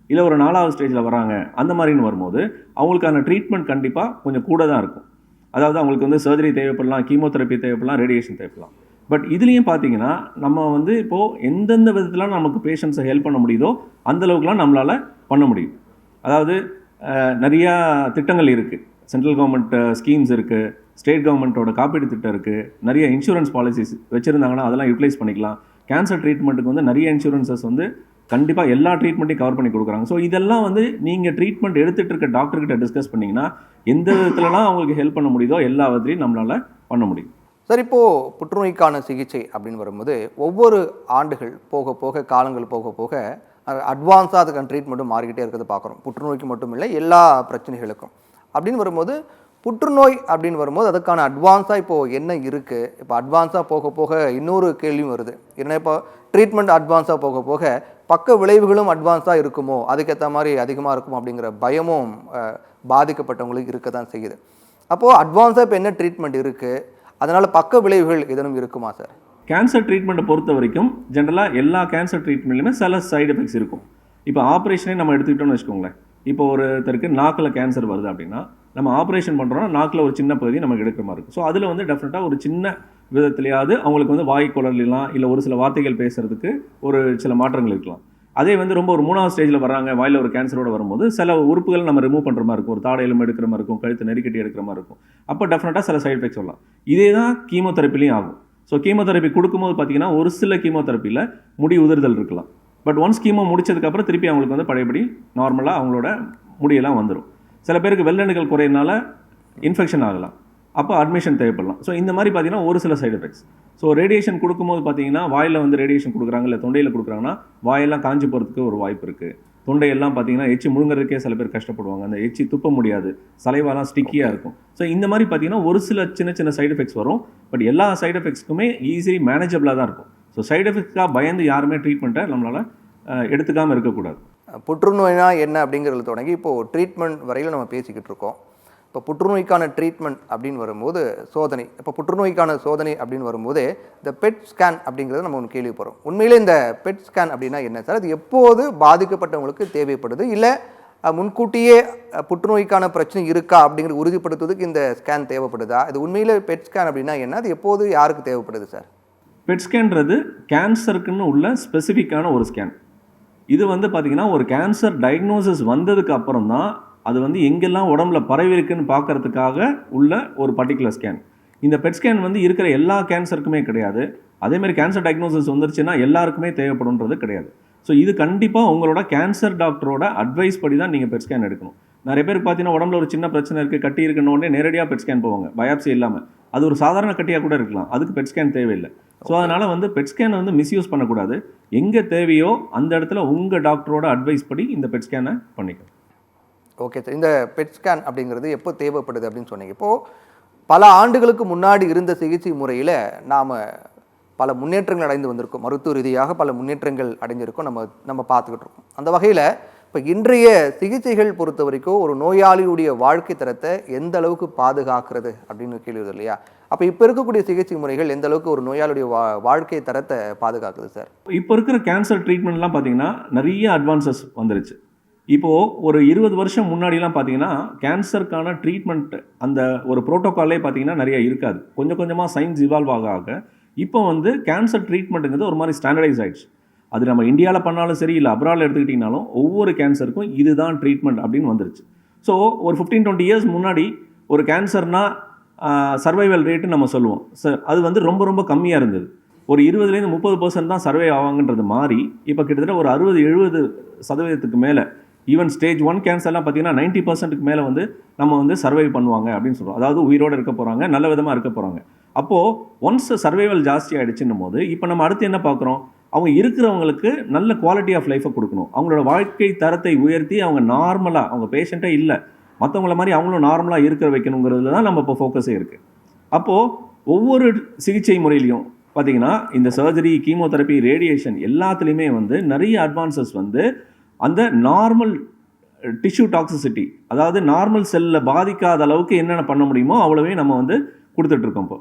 B: இல்லை ஒரு 4வது ஸ்டேஜில் வராங்க, அந்த மாதிரின்னு வரும்போது அவங்களுக்கான ட்ரீட்மெண்ட் கண்டிப்பாக கொஞ்சம் கூட தான் இருக்கும். அதாவது அவங்களுக்கு வந்து சர்ஜரி தேவைப்படலாம், கீமோதெரப்பி தேவைப்படலாம், ரேடியேஷன் தேவைப்படலாம். பட் இதுலேயும் பார்த்தீங்கன்னா நம்ம வந்து இப்போது எந்தெந்த விதத்தில் நமக்கு பேஷண்ட்ஸை ஹெல்ப் பண்ண முடியுதோ அந்தளவுக்குலாம் நம்மளால் பண்ண முடியும். அதாவது நிறையா திட்டங்கள் இருக்குது, சென்ட்ரல் கவர்மெண்ட் ஸ்கீம்ஸ் இருக்குது, ஸ்டேட் கவர்மெண்ட்டோட காப்பீடு திட்டம் இருக்குது, நிறைய இன்சூரன்ஸ் பாலிசிஸ் வச்சுருந்தாங்கன்னா அதெல்லாம் யூட்டிலைஸ் பண்ணிக்கலாம். கேன்சர் ட்ரீட்மெண்ட்டுக்கு வந்து நிறைய இன்சூரன்சஸ் வந்து கண்டிப்பாக எல்லா ட்ரீட்மெண்ட்டையும் கவர் பண்ணி கொடுக்குறாங்க. ஸோ இதெல்லாம் வந்து நீங்கள் ட்ரீட்மெண்ட் எடுத்துகிட்டு இருக்க டாக்டர்கிட்ட டிஸ்கஸ் பண்ணிங்கன்னா எந்த விதத்துலலாம் அவங்களுக்கு ஹெல்ப் பண்ண முடியுதோ எல்லா விதத்துலையும் நம்மளால் பண்ண முடியும்.
A: சார், இப்போது புற்றுநோய்க்கான சிகிச்சை அப்படின்னு வரும்போது ஒவ்வொரு ஆண்டுகள் போக போக, காலங்கள் போக போக அட்வான்ஸாக அதுக்கான ட்ரீட்மெண்ட்டும் மாறிக்கிட்டே இருக்கிறது பார்க்குறோம். புற்றுநோய்க்கு மட்டும் இல்லை, எல்லா பிரச்சனைகளுக்கும். அப்படின்னு வரும்போது புற்றுநோய் அப்படின்னு வரும்போது அதுக்கான அட்வான்ஸாக இப்போது என்ன இருக்குது? இப்போ அட்வான்ஸாக போக போக இன்னொரு கேள்வியும் வருது. ஏன்னா இப்போ ட்ரீட்மெண்ட் அட்வான்ஸாக போக போக பக்க விளைவுகளும் அட்வான்ஸாக இருக்குமோ, அதுக்கேற்ற மாதிரி அதிகமாக இருக்குமோ அப்படிங்கிற பயமும் பாதிக்கப்பட்டவங்களுக்கு இருக்க தான் செய்யுது. அப்போது அட்வான்ஸாக இப்போ என்ன ட்ரீட்மெண்ட் இருக்குது, அதனால் பக்க விளைவுகள் எதனும் இருக்குமா சார்?
B: கேன்சர் ட்ரீட்மெண்ட்டை பொறுத்த வரைக்கும் ஜென்ரலாக எல்லா கேன்சர் ட்ரீட்மெண்ட்லையுமே சில சைடு எஃபெக்ட்ஸ் இருக்கும். இப்போ ஆப்ரேஷனே நம்ம எடுத்துக்கிட்டோம்னு வச்சுக்கோங்களேன். இப்போ ஒருத்தருக்கு நாக்கில் கேன்சர் வருது அப்படின்னா நம்ம ஆப்ரேஷன் பண்ணுறோம்னா நாக்கில் ஒரு சின்ன பகுதி நமக்கு எடுக்கிற மாதிரி இருக்கும். ஸோ அதில் வந்து டெஃபினட்டாக ஒரு சின்ன விதத்துலையாவது அவங்களுக்கு வந்து வாய் குழலாம், இல்லை ஒரு சில வார்த்தைகள் பேசுகிறதுக்கு ஒரு சில மாற்றங்கள் இருக்கலாம். அதே வந்து ரொம்ப ஒரு 3வது ஸ்டேஜில் வராங்க, வாயில் ஒரு கேன்சரோட வரும்போது சில உறுப்புகள் நம்ம ரிமூவ் பண்ணுற மாதிரி இருக்கும், ஒரு தாடை எலும்பு எடுக்கிற மாதிரி இருக்கும், கழுத்து நெருக்கட்டி எடுக்கிற மாதிரி இருக்கும். அப்போ டெஃபினட்டாக சில சைடு எஃபெக்ட்ஸ் வரலாம். இதே தான் கீமோதெரப்பிலையும் ஆகும். ஸோ கீமோதெரப்பி கொடுக்கும்போது பார்த்தீங்கன்னா ஒரு சில கீமோதெரப்பியில் முடி உதிர்தல் இருக்கலாம். பட் ஒன்ஸ் கீமோ முடிச்சதுக்கப்புறம் திருப்பி அவங்களுக்கு வந்து பழையபடி நார்மலாக அவங்களோட முடியெல்லாம் வந்துடும். சில பேருக்கு வெள்ளணுக்கள் குறையினால இன்ஃபெக்ஷன் ஆகலாம், அப்போ அட்மிஷன் தேவைப்படலாம். ஸோ இந்த மாதிரி பார்த்தீங்கன்னா ஒரு சில சைடு எஃபெக்ட்ஸ். ஸோ ரேடியேஷன் கொடுக்கும்போது பார்த்தீங்கன்னா வாயில் வந்து ரேடியேஷன் கொடுக்குறாங்க, இல்லை தொண்டையில் கொடுக்குறாங்கன்னா வாயெல்லாம் காஞ்சி போகிறதுக்கு ஒரு வாய்ப்பு இருக்குது. தொண்டையெல்லாம் பார்த்தீங்கன்னா எச்சி முழுங்குறதுக்கே சில பேர் கஷ்டப்படுவாங்க, அந்த எச்சி துப்ப முடியாது, சலைவாலாம் ஸ்டிக்கியாக இருக்கும். ஸோ இந்த மாதிரி பார்த்தீங்கன்னா ஒரு சில சின்ன சின்ன சைடு எஃபெக்ட்ஸ் வரும். பட் எல்லா சைடு எஃபெக்ட்ஸ்க்குமே ஈஸிலி மேனேஜபிளாக தான் இருக்கும். ஸோ சைடு எஃபெக்ட்ஸ்க்காக பயந்து யாருமே ட்ரீட்மெண்ட்டை நம்மளால் எடுத்துக்காமல் இருக்கக்கூடாது.
A: புற்றுநோய்னா என்ன அப்படிங்கிறது தொடங்கி இப்போது ட்ரீட்மெண்ட் வரையில் நம்ம பேசிக்கிட்டு இருக்கோம். இப்போ புற்றுநோய்க்கான ட்ரீட்மெண்ட் அப்படின்னு வரும்போது சோதனை, இப்போ புற்றுநோய்க்கான சோதனை அப்படின்னு வரும்போது இந்த பெட் ஸ்கேன் அப்படிங்கிறது நம்ம ஒன்று கேள்விப்படுறோம். உண்மையிலே இந்த பெட் ஸ்கேன் அப்படின்னா என்ன சார்? அது எப்போது பாதிக்கப்பட்டவங்களுக்கு தேவைப்படுது, இல்லை முன்கூட்டியே புற்றுநோய்க்கான பிரச்சனை இருக்கா அப்படிங்கிறது உறுதிப்படுத்துவதுக்கு இந்த ஸ்கேன் தேவைப்படுதா? இது உண்மையிலே பெட் ஸ்கேன் அப்படின்னா என்ன, அது எப்போது யாருக்கு தேவைப்படுது சார்?
B: பெட் ஸ்கேன்றது கேன்சருக்குன்னு உள்ள ஸ்பெசிஃபிக்கான ஒரு ஸ்கேன். இது வந்து பார்த்திங்கன்னா ஒரு கேன்சர் டயக்னோசிஸ் வந்ததுக்கு அப்புறம் தான் அது வந்து எங்கெல்லாம் உடம்புல பரவி இருக்குன்னு பார்க்கறதுக்காக உள்ள ஒரு பர்டிகுலர் ஸ்கேன். இந்த பெட் ஸ்கேன் வந்து இருக்கிற எல்லா கேன்சருக்குமே கிடையாது. அதேமாதிரி கேன்சர் டயக்னோசிஸ் வந்துருச்சுன்னா எல்லாருக்குமே தேவைப்படுன்றது கிடையாது. ஸோ இது கண்டிப்பாக உங்களோட கேன்சர் டாக்டரோட அட்வைஸ் படி தான் நீங்கள் பெட் ஸ்கேன் எடுக்கணும். நிறைய பேருக்கு பார்த்தீங்கன்னா உடம்புல ஒரு சின்ன பிரச்சனை இருக்குது, கட்டி இருக்குன்னு உடனே நேரடியாக பெட் ஸ்கேன் போவாங்க, பயாப்சி இல்லாமல். அது ஒரு சாதாரண கட்டியாக கூட இருக்கலாம், அதுக்கு பெட் ஸ்கேன் தேவையில்லை. ஸோ அதனால் வந்து பெட் ஸ்கேனை வந்து மிஸ்யூஸ் பண்ணக்கூடாது. எங்கே தேவையோ அந்த இடத்துல உங்கள் டாக்டரோட அட்வைஸ் படி இந்த பெட் ஸ்கேனை பண்ணிக்கணும்.
A: ஓகே சார், இந்த பெட் ஸ்கேன் அப்படிங்கிறது எப்போ தேவைப்படுது அப்படின்னு சொன்னீங்க. இப்போது பல ஆண்டுகளுக்கு முன்னாடி இருந்த சிகிச்சை முறையில் நாம் பல முன்னேற்றங்கள் அடைந்து வந்திருக்கோம், மருத்துவ ரீதியாக பல முன்னேற்றங்கள் அடைஞ்சிருக்கோம், நம்ம பார்த்துக்கிட்டு இருக்கோம். அந்த வகையில் இப்போ இன்றைய சிகிச்சைகள் பொறுத்த வரைக்கும் ஒரு நோயாளியுடைய வாழ்க்கை தரத்தை எந்த அளவுக்கு பாதுகாக்கிறது அப்படின்னு கேள்வி வருது இல்லையா? அப்போ இப்போ இருக்கக்கூடிய சிகிச்சை முறைகள் எந்த அளவுக்கு ஒரு நோயாளியுடைய வாழ்க்கை தரத்தை பாதுகாக்குது சார்?
B: இப்போ இருக்கிற கேன்சர் ட்ரீட்மெண்ட்லாம் பார்த்தீங்கன்னா நிறைய அட்வான்சஸ் வந்துருச்சு. இப்போது ஒரு 20 வருஷம் முன்னாடிலாம் பார்த்தீங்கன்னா கேன்சருக்கான ட்ரீட்மெண்ட் அந்த ஒரு ப்ரோட்டோக்காலே பார்த்தீங்கன்னா நிறைய இருக்காது. கொஞ்சம் கொஞ்சமாக சயின்ஸ் இவால்வ் ஆக இப்போ வந்து கேன்சர் ட்ரீட்மெண்ட்டுங்கிறது ஒரு மாதிரி ஸ்டாண்டர்டைஸ் ஆகிடுச்சு. அது நம்ம இந்தியாவில் பண்ணாலும் சரி, இல்லை அப்ராடில் எடுத்துக்கிட்டிங்கனாலும் ஒவ்வொரு கேன்சருக்கும் இதுதான் ட்ரீட்மெண்ட் அப்படின்னு வந்துருச்சு. ஸோ ஒரு 15-20 இயர்ஸ் முன்னாடி ஒரு கேன்சர்னால் சர்வைவல் ரேட்டு நம்ம சொல்லுவோம் சார், அது வந்து ரொம்ப ரொம்ப கம்மியாக இருந்தது. ஒரு 20-30% தான் சர்வே ஆவாங்கன்றது மாறி இப்போ கிட்டத்தட்ட ஒரு 60-70% மேலே, ஈவன் ஸ்டேஜ் 1 கேன்சர்லாம் பார்த்தீங்கன்னா 90%க்கு மேலே வந்து நம்ம வந்து சர்வை பண்ணுவாங்க அப்படின்னு சொல்கிறோம். அதாவது உயிரோடு இருக்க போகிறாங்க, நல்ல விதமாக இருக்க போகிறாங்க. அப்போது ஒன்ஸ் சர்வைவல் ஜாஸ்தி ஆகிடுச்சுன்னும் போது இப்போ நம்ம அடுத்து என்ன பார்க்குறோம், அவங்க இருக்கிறவங்களுக்கு நல்ல குவாலிட்டி ஆஃப் லைஃப்பை கொடுக்கணும், அவங்களோட வாழ்க்கை தரத்தை உயர்த்தி அவங்க நார்மலாக, அவங்க பேஷண்ட்டே இல்லை மற்றவங்கள மாதிரி அவங்களும் நார்மலாக இருக்கிற வைக்கணுங்கிறதுல தான் நம்ம இப்போ ஃபோக்கஸே இருக்குது. அப்போது ஒவ்வொரு சிகிச்சை முறையிலையும் பார்த்தீங்கன்னா இந்த சர்ஜரி, கீமோதெரப்பி, ரேடியேஷன் எல்லாத்துலேயுமே வந்து நிறைய அட்வான்சஸ் வந்து அந்த நார்மல் டிஷ்யூ டாக்ஸிசிட்டி, அதாவது நார்மல் செல்லில் பாதிக்காத அளவுக்கு என்னென்ன பண்ண முடியுமோ அவ்வளவே நம்ம வந்து கொடுத்துட்ருக்கோம்.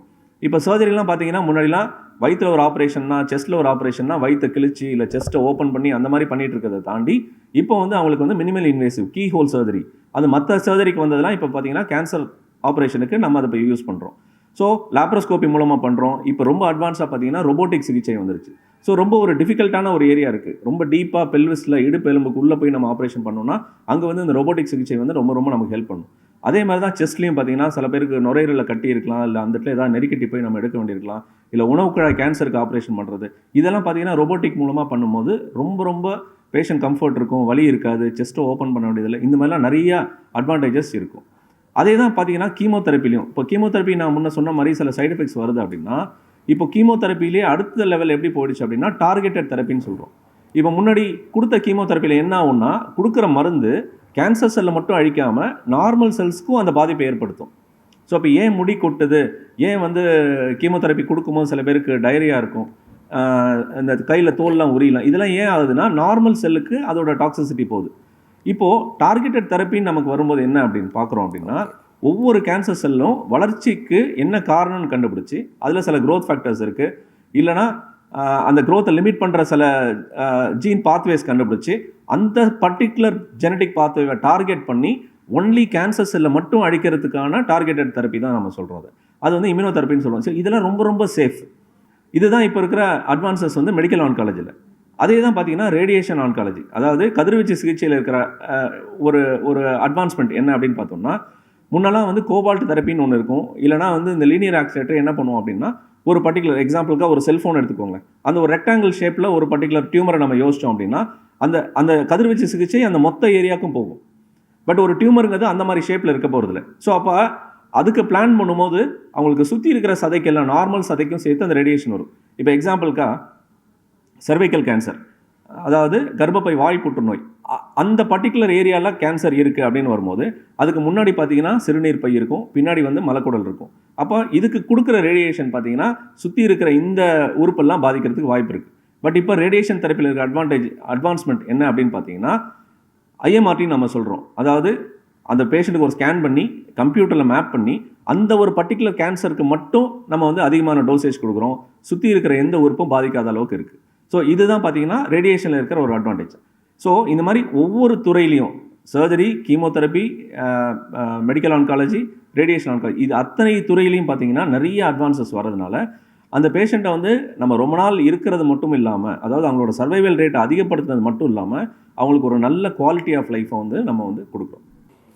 B: இப்போ சர்ஜரிலாம் பார்த்தீங்கன்னா முன்னாடிலாம் வயிற்றில் ஒரு ஆப்ரேஷன்னா, செஸ்ட்டில் ஒரு ஆப்ரேஷன்னா வயிற்றை கிழிச்சு இல்லை செஸ்ட்டை ஓப்பன் பண்ணி அந்த மாதிரி பண்ணிகிட்டு இருக்கிறத தாண்டி இப்போ வந்து அவங்களுக்கு வந்து minimal invasive key hole surgery, அது மற்ற சர்ஜரிக்கு வந்ததெல்லாம் இப்போ பார்த்தீங்கன்னா கேன்சர் ஆப்ரேஷனுக்கு நம்ம அதை இப்போ யூஸ் பண்ணுறோம். ஸோ லாப்ரோஸ்கோபி மூலமாக பண்ணுறோம். இப்போ ரொம்ப அட்வான்ஸாக பார்த்தீங்கன்னா ரொபோட்டிக் சிகிச்சை வந்துருச்சு. ஸோ ரொம்ப ஒரு டிஃபிகல்ட்டான ஒரு ஏரியா இருக்குது, ரொம்ப டீப்பாக பெல்விஸில் இடுப்பு எலும்புக்கு உள்ளே போய் நம்ம ஆப்ரேஷன் பண்ணோம்னா அங்கே வந்து இந்த ரொபோட்டிக் சிகிச்சை வந்து ரொம்ப ரொம்ப நமக்கு ஹெல்ப் பண்ணும். அதே மாதிரி தான் செஸ்ட்லேயும் பார்த்தீங்கன்னா சில பேருக்கு நுரையீரலில் கட்டி இருக்கலாம், இல்லை அந்த இடத்துல ஏதாவது நெருக்கட்டி போய் நம்ம எடுக்க வேண்டியிருக்கலாம், இல்லை உணவு குழாய் கேன்சருக்கு ஆப்ரேஷன் பண்ணுறது, இதெல்லாம் பார்த்தீங்கன்னா ரொபோட்டிக் மூலமாக பண்ணும்போது ரொம்ப ரொம்ப பேஷண்ட் கம்ஃபர்ட் இருக்கும், வலி இருக்காது, செஸ்ட்டை ஓப்பன் பண்ண வேண்டியதில்லை, இந்த மாதிரிலாம் நிறைய அட்வான்டேஜஸ் இருக்கும். அதே தான் பார்த்தீங்கன்னா கீமோதெரப்பிலையும். இப்போ கீமோதெரப்பி நான் முன்ன சொன்ன மாதிரி சில சைடு எஃபெக்ட்ஸ் வருது அப்படின்னா, இப்போ கீமோதெரப்பிலே அடுத்த லெவல் எப்படி போயிடுச்சு அப்படின்னா டார்கெட்டட் தெரப்பின்னு சொல்கிறோம். இப்போ முன்னாடி கொடுத்த கீமோதெரப்பியில் என்ன ஆகும்னா, கொடுக்குற மருந்து கேன்சர் செல்லை மட்டும் அழிக்காமல் நார்மல் செல்ஸ்க்கும் அந்த பாதிப்பை ஏற்படுத்தும். ஸோ இப்போ ஏன் முடி கொட்டுது, ஏன் வந்து கீமோதெரப்பி கொடுக்கும்போது சில பேருக்கு டயரியா இருக்கும், இந்த கையில் தோல்லாம் உரியலாம், இதெல்லாம் ஏன் ஆகுதுன்னா நார்மல் செல்லுக்கு அதோட டாக்ஸிசிட்டி போகுது. இப்போது டார்கெட்டட் தெரப்பின்னு நமக்கு வரும்போது என்ன அப்படின்னு பார்க்குறோம் அப்படின்னா, ஒவ்வொரு கேன்சர் செல்லும் வளர்ச்சிக்கு என்ன காரணம்னு கண்டுபிடிச்சி அதில் சில க்ரோத் ஃபேக்டர்ஸ் இருக்குது, இல்லைனா அந்த க்ரோத்தை லிமிட் பண்ணுற சில ஜீன் பாத்வேஸ் கண்டுபிடிச்சி அந்த பர்டிகுலர் ஜெனட்டிக் பாத்வேவை டார்கெட் பண்ணி ஒன்லி கேன்சர் செல்லை மட்டும் அழிக்கிறதுக்கான டார்கெட்டட் தெரப்பி தான் நம்ம சொல்கிறோம். அது வந்து இம்யூனோதெரப்பின்னு சொல்லுவோம். சரி, இதெல்லாம் ரொம்ப ரொம்ப சேஃப். இதுதான் இப்போ இருக்கிற அட்வான்சஸ் வந்து மெடிக்கல் ஆன்காலஜியில். அதே தான் பார்த்தீங்கன்னா ரேடியேஷன் ஆன்காலஜி, அதாவது கதிர்வீச்சு சிகிச்சையில் இருக்கிற ஒரு அட்வான்ஸ்மெண்ட் என்ன அப்படின்னு பார்த்தோம்னா, முன்னெல்லாம் வந்து கோபால்ட் தெரப்பின்னு ஒன்று இருக்கும், இல்லைனா வந்து இந்த லீனியர் ஆக்சிலேட்டர் என்ன பண்ணுவோம் அப்படின்னா, ஒரு பர்டிகுலர் எக்ஸாம்பிளுக்காக ஒரு செல்ஃபோன் எடுத்துக்கோங்க, அந்த ஒரு ரெக்டாங்கிள் ஷேப்பில் ஒரு பர்டிகுலர் டியூமரை நம்ம யோசித்தோம் அப்படின்னா அந்த கதிர்வீச்சு சிகிச்சை அந்த மொத்த ஏரியாவுக்கும் போகும். பட் ஒரு டியூமருங்கிறது அந்த மாதிரி ஷேப்பில் இருக்க போகிறதில்ல. ஸோ அப்போ அதுக்கு பிளான் பண்ணும்போது அவங்களுக்கு சுற்றி இருக்கிற சதைக்கெல்லாம் நார்மல் சதைக்கும் சேர்த்து அந்த ரேடியேஷன் வரும். இப்போ எக்ஸாம்பிளுக்காக சர்வைக்கல் கேன்சர், அதாவது கர்ப்பப்பை வாய் புற்றுநோய், அந்த பர்டிகுலர் ஏரியாவில் கேன்சர் இருக்குது அப்படின்னு வரும்போது அதுக்கு முன்னாடி பார்த்தீங்கன்னா சிறுநீர் பை இருக்கும், பின்னாடி வந்து மலக்குடல் இருக்கும். அப்போ இதுக்கு கொடுக்குற ரேடியேஷன் பார்த்தீங்கன்னா சுற்றி இருக்கிற இந்த உறுப்பெல்லாம் பாதிக்கிறதுக்கு வாய்ப்பு இருக்குது. பட் இப்போ ரேடியேஷன் தெரப்பியில் இருக்கிற அட்வான்ஸ்மெண்ட் என்ன அப்படின்னு பார்த்தீங்கன்னா ஐஎம்ஆர்டின்னு நம்ம சொல்கிறோம். அதாவது அந்த பேஷண்ட்டுக்கு ஒரு ஸ்கேன் பண்ணி கம்ப்யூட்டரில் மேப் பண்ணி அந்த ஒரு பர்டிகுலர் கேன்சருக்கு மட்டும் நம்ம வந்து அதிகமான டோசேஜ் கொடுக்குறோம், சுற்றி இருக்கிற எந்த உறுப்பும் பாதிக்காத அளவுக்கு இருக்குது. ஸோ இதுதான் பார்த்தீங்கன்னா ரேடியேஷனில் இருக்கிற ஒரு அட்வான்டேஜ். ஸோ இந்த மாதிரி ஒவ்வொரு துறையிலையும் surgery, chemotherapy, medical oncology, radiation oncology, இது அத்தனை துறையிலையும் பார்த்தீங்கன்னா நிறைய அட்வான்சஸ் வரதுனால அந்த பேஷண்ட்டை வந்து நம்ம ரொம்ப நாள் இருக்கிறது மட்டும் இல்லாமல், அதாவது அவங்களோட சர்வைவல் ரேட்டை அதிகப்படுத்துறது மட்டும் இல்லாமல் அவங்களுக்கு ஒரு நல்ல குவாலிட்டி ஆஃப் லைஃப்பை வந்து நம்ம வந்து கொடுக்குறோம்.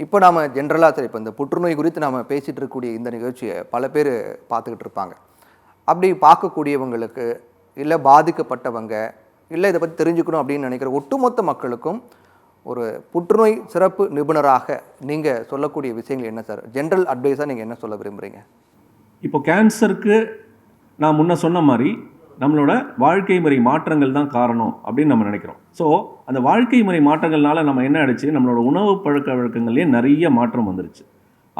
A: இப்போ நாம் ஜென்ரலாக சரி இப்போ இந்த புற்றுநோய் குறித்து நாம் பேசிகிட்டு இருக்கக்கூடிய இந்த நிகழ்ச்சியை பல பேர் பார்த்துக்கிட்டு இருப்பாங்க. அப்படி பார்க்கக்கூடியவங்களுக்கு இல்லை பாதிக்கப்பட்டவங்க இல்லை இதை பற்றி தெரிஞ்சுக்கணும் அப்படின்னு நினைக்கிற ஒட்டுமொத்த மக்களுக்கும் ஒரு புற்றுநோய் சிறப்பு நிபுணராக நீங்கள் சொல்லக்கூடிய விஷயங்கள் என்ன சார்? ஜென்ரல் அட்வைஸாக நீங்கள் என்ன சொல்ல விரும்புகிறீங்க?
B: இப்போ கேன்சருக்கு நான் முன்ன சொன்ன மாதிரி நம்மளோட வாழ்க்கை முறை மாற்றங்கள் தான் காரணம் அப்படின்னு நம்ம நினைக்கிறோம். ஸோ அந்த வாழ்க்கை முறை மாற்றங்கள்னால நம்ம என்ன ஆயிடுச்சு, நம்மளோட உணவு பழக்க வழக்கங்கள்லேயே நிறைய மாற்றம் வந்துருச்சு.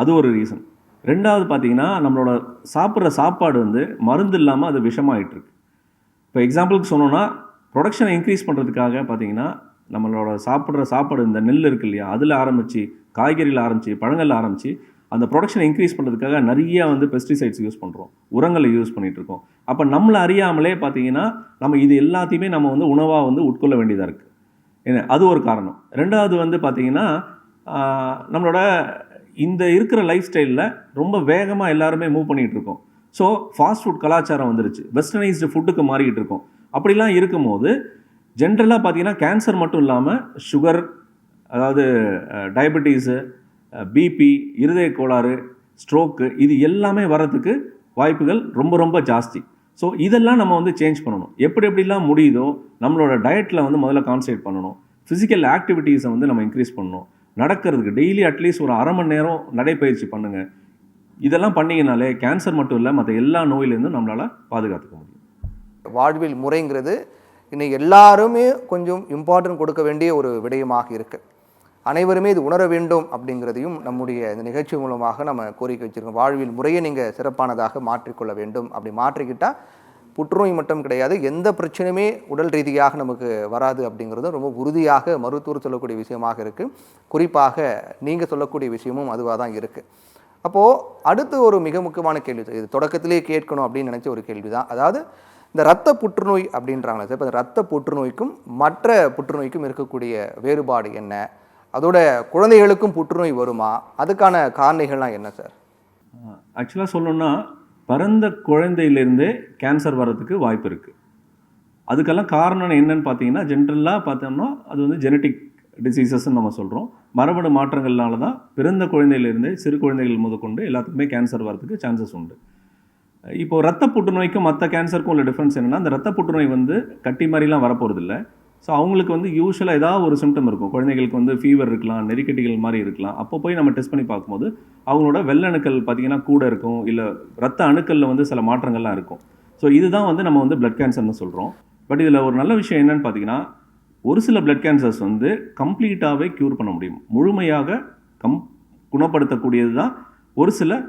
B: அது ஒரு ரீசன். ரெண்டாவது பார்த்தீங்கன்னா நம்மளோட சாப்பிட்ற சாப்பாடு வந்து மருந்து இல்லாமல் அது விஷமாயிட்டு இருக்கு. இப்போ எக்ஸாம்பிளுக்கு சொன்னோன்னா ப்ரொடக்ஷனை இன்க்ரீஸ் பண்ணுறதுக்காக பார்த்தீங்கன்னா நம்மளோட சாப்பிட்ற சாப்பாடு இந்த நெல் இருக்கு இல்லையா, அதில் ஆரம்பித்து காய்கறியில் ஆரம்பித்து பழங்களில் ஆரம்பித்து அந்த ப்ரொடக்ஷனை இன்க்ரீஸ் பண்ணுறதுக்காக நிறைய வந்து பெஸ்டிசைட்ஸ் யூஸ் பண்ணுறோம், உரங்களை யூஸ் பண்ணிகிட்டு இருக்கோம். அப்போ நம்மளை அறியாமலே பார்த்தீங்கன்னா நம்ம இது எல்லாத்தையுமே நம்ம வந்து உணவாக வந்து உட்கொள்ள வேண்டியதாக இருக்குது. ஏன்னா அது ஒரு காரணம். ரெண்டாவது வந்து பார்த்தீங்கன்னா நம்மளோட இந்த இருக்கிற லைஃப் ஸ்டைலில் ரொம்ப வேகமாக எல்லாருமே மூவ் பண்ணிகிட்டு இருக்கோம். ஸோ ஃபாஸ்ட் ஃபுட் கலாச்சாரம் வந்துருச்சு, வெஸ்டர்னைஸ்டு ஃபுட்டுக்கு மாறிக்கிட்டு இருக்கோம். அப்படிலாம் இருக்கும்போது ஜென்ரலாக பார்த்தீங்கன்னா கேன்சர் மட்டும் இல்லாமல் சுகர், அதாவது டயபெட்டிஸு, பிபி, இருதய கோளாறு, ஸ்ட்ரோக்கு, இது எல்லாமே வர்றதுக்கு வாய்ப்புகள் ரொம்ப ரொம்ப ஜாஸ்தி. ஸோ இதெல்லாம் நம்ம வந்து சேஞ்ச் பண்ணணும். எப்படிலாம் முடியுதோ நம்மளோட டயட்டில் வந்து முதல்ல கான்சன்ட்ரேட் பண்ணணும். ஃபிசிக்கல் ஆக்டிவிட்டீஸை வந்து நம்ம இன்க்ரீஸ் பண்ணணும். நடக்கிறதுக்கு டெய்லி அட்லீஸ்ட் ஒரு அரை மணி நேரம் நடைப்பயிற்சி பண்ணுங்கள். இதெல்லாம் பண்ணிங்கனாலே கேன்சர் மட்டும் இல்லை மற்ற எல்லா நோயிலேருந்தும் நம்மளால் பாதுகாத்துக்க முடியும்.
A: வாழ்வியல் முறைங்கிறது இன்னைக்கு எல்லாருமே கொஞ்சம் இம்பார்ட்டன்ட் கொடுக்க வேண்டிய ஒரு விடயமாக இருக்குது. அனைவருமே இது உணர வேண்டும் அப்படிங்கிறதையும் நம்முடைய இந்த நிகழ்ச்சி மூலமாக நம்ம கோரிக்கை வச்சுருக்கோம். வாழ்வியல் முறையை நீங்கள் சிறப்பானதாக மாற்றிக்கொள்ள வேண்டும். அப்படி மாற்றிக்கிட்டால் புற்றுநோய் மட்டும் கிடையாது, எந்த பிரச்சனையுமே உடல் ரீதியாக நமக்கு வராது அப்படிங்கிறதும் ரொம்ப உறுதியாக மருத்துவர் சொல்லக்கூடிய விஷயமாக இருக்குது. குறிப்பாக நீங்கள் சொல்லக்கூடிய விஷயமும் அதுவாக தான் இருக்குது. அப்போது அடுத்து ஒரு மிக முக்கியமான கேள்வி, இது தொடக்கத்திலே கேட்கணும் அப்படின்னு நினச்ச ஒரு கேள்வி தான். அதாவது இந்த இரத்த புற்றுநோய் அப்படின்றாங்களே சார், இப்போ இந்த இரத்த புற்றுநோய்க்கும் மற்ற புற்றுநோய்க்கும் இருக்கக்கூடிய வேறுபாடு என்ன? அதோட குழந்தைகளுக்கும் புற்றுநோய் வருமா? அதுக்கான காரணிகள்லாம் என்ன சார்?
B: ஆக்சுவலாக சொல்லணும்னா பிறந்த குழந்தையிலேருந்தே கேன்சர் வர்றதுக்கு வாய்ப்பு இருக்குது. அதுக்கெல்லாம் காரணம் என்னன்னு பார்த்தீங்கன்னா ஜென்ரலாக பார்த்தோம்னா அது வந்து ஜெனட்டிக் டிசீசஸ்ன்னு நம்ம சொல்கிறோம். மரபணு மாற்றங்கள்னால தான் பிறந்த குழந்தையிலேருந்தே சிறு குழந்தைகள் முதற்கொண்டு எல்லாத்துக்குமே கேன்சர் வர்றதுக்கு சான்சஸ் உண்டு. இப்போ ரத்த புற்றுநோய்க்கும் மற்ற கேன்சருக்கும் உள்ள டிஃப்ரென்ஸ் என்னென்னா, அந்த ரத்த புற்றுநோய் வந்து கட்டி மாதிரிலாம் வரப்போகிறது இல்லை. ஸோ அவங்களுக்கு வந்து யூஸ்வலாக ஏதாவது ஒரு சிம்டம் இருக்கும். குழந்தைகளுக்கு வந்து ஃபீவர் இருக்கலாம், நெறிக்கட்டிகள் மாதிரி இருக்கலாம். அப்போ போய் நம்ம டெஸ்ட் பண்ணி பார்க்கும்போது அவங்களோட வெள்ளணுக்கள் பார்த்திங்கன்னா கூட இருக்கும், இல்லை ரத்த அணுக்களில் வந்து சில மாற்றங்கள்லாம் இருக்கும். ஸோ இதுதான் வந்து நம்ம வந்து பிளட் கேன்சர்னு சொல்கிறோம். பட் இதில் ஒரு நல்ல விஷயம் என்னென்னு பார்த்தீங்கன்னா, ஒரு சில பிளட் கேன்சர்ஸ் வந்து கம்ப்ளீட்டாகவே க்யூர் பண்ண முடியும், முழுமையாக குணப்படுத்தக்கூடியது தான் ஒரு சில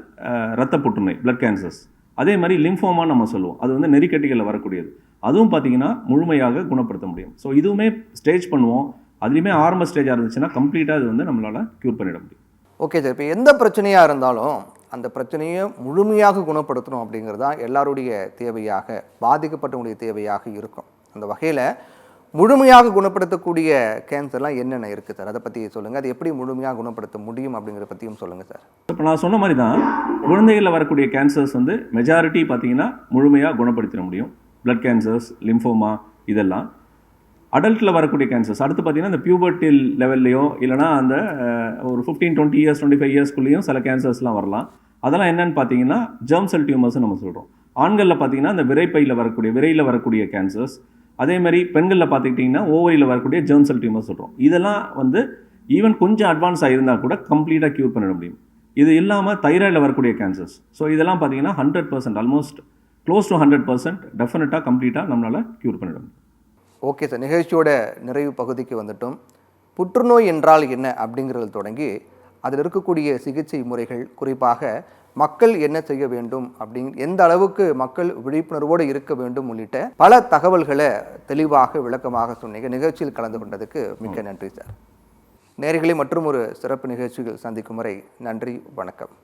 B: ரத்த புற்றுநோய் பிளட் கேன்சர்ஸ். அதே மாதிரி லிம்ஃபோமா நம்ம சொல்லுவோம், அது வந்து நெறிக்கட்டிகளில் வரக்கூடியது. அதுவும் பார்த்தீங்கன்னா முழுமையாக குணப்படுத்த முடியும். ஸோ இதுவுமே ஸ்டேஜ் பண்ணுவோம். அதுலேயுமே ஆரம்ப ஸ்டேஜாக இருந்துச்சுன்னா கம்ப்ளீட்டாக அது வந்து நம்மளால் க்யூர் பண்ணிட முடியும்.
A: ஓகே சார், இப்போ எந்த பிரச்சனையாக இருந்தாலும் அந்த பிரச்சனையை முழுமையாக குணப்படுத்தணும் அப்படிங்கிறது தான் எல்லாருடைய தேவையாக, பாதிக்கப்பட்டவங்களுடைய தேவையாக இருக்கும். அந்த வகையில் முழுமையாக குணப்படுத்தக்கூடிய கேன்சர்லாம் என்னென்ன இருக்குது சார்? அதை பற்றி சொல்லுங்கள். அது எப்படி முழுமையாக குணப்படுத்த முடியும் அப்படிங்கிறத பற்றியும் சொல்லுங்கள் சார்.
B: இப்போ நான் சொன்ன மாதிரி தான் குழந்தைகளில் வரக்கூடிய கேன்சர்ஸ் வந்து மெஜாரிட்டி பார்த்தீங்கன்னா முழுமையாக குணப்படுத்திட முடியும். பிளட் கேன்சர்ஸ், லிம்ஃபோமா, இதெல்லாம். அடல்ட்டில் வரக்கூடிய கேன்சர்ஸ் அடுத்து பார்த்தீங்கன்னா இந்த பியூபர்ட்டி லெவல்லையோ இல்லைனா அந்த ஒரு 15-20 இயர்ஸ் 25 இயர்ஸ்க்குள்ளேயும் சில கேன்சர்ஸ்லாம் வரலாம். அதெல்லாம் என்னென்னு பார்த்தீங்கன்னா ஜெர்ம் செல் டியூமர்ஸ்னு நம்ம சொல்கிறோம். ஆண்களில் பார்த்தீங்கன்னா இந்த விரையில் வரக்கூடிய கேன்சர்ஸ். அதே மாதிரி பெண்களில் பார்த்துக்கிட்டிங்கன்னா ஓவரியில் வரக்கூடிய ஜெர்ம் செல் டியூமர்ஸ் சொல்கிறோம். இதெல்லாம் வந்து ஈவன் கொஞ்சம் அட்வான்ஸ் ஆகிருந்தால் கூட கம்ப்ளீட்டாக க்யூர் பண்ணிட முடியும். இது இல்லாமல் தைராய்டில் வரக்கூடிய கேன்சர்ஸ். ஸோ இதெல்லாம் பார்த்தீங்கன்னா 100%, ஆல்மோஸ்ட் க்ளோஸ் டு 100% டெஃபினட்டாக கம்ப்ளீட்டாக நம்மளால் க்யூர் பண்ணிட முடியும்.
A: ஓகே சார், நிகழ்ச்சியோட நிறைவு பகுதிக்கு வந்துட்டோம். புற்றுநோய் என்றால் என்ன அப்படிங்கிறது தொடங்கி அதில் இருக்கக்கூடிய சிகிச்சை முறைகள், குறிப்பாக மக்கள் என்ன செய்ய வேண்டும் எந்த அளவுக்கு மக்கள் விழிப்புணர்வோடு இருக்க வேண்டும் உள்ளிட்ட பல தகவல்களை தெளிவாக விளக்கமாக சொன்னீங்க. நிகழ்ச்சியில் கலந்து கொண்டதுக்கு மிக்க நன்றி சார். நேயர்களை மற்றும் ஒரு சிறப்பு நிகழ்ச்சிகள் சந்திக்கும் வரை நன்றி, வணக்கம்.